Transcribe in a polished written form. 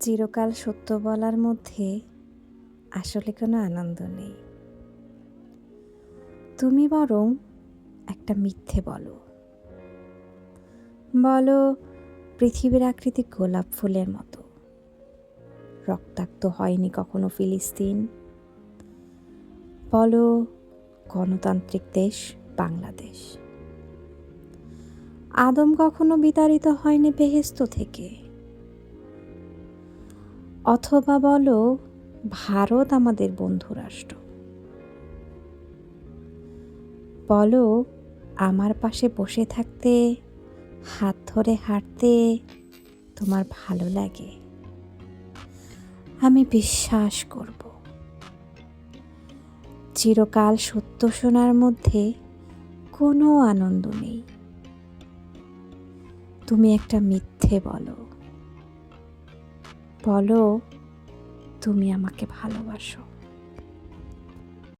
চিরকাল সত্য বলার মধ্যে আসলে কোনো আনন্দ নেই। তুমি বরং একটা মিথ্যে বলো। বলো পৃথিবীর আকৃতি গোলাপ ফুলের মতো, রক্তাক্ত হয়নি কখনো ফিলিস্তিন। বলো গণতান্ত্রিক দেশ বাংলাদেশ। আদম কখনো বিতাড়িত হয়নি বেহেশত থেকে। অথবা বলো ভারত আমাদের বন্ধু রাষ্ট্র। বলো আমার পাশে বসে থাকতে, হাত ধরে হাঁটতে তোমার ভালো লাগে। আমি বিশ্বাস করব। চিরকাল সত্য শোনার মধ্যে কোনো আনন্দ নেই। তুমি একটা মিথ্যে বলো। বলো তুমি আমাকে ভালোবাসো।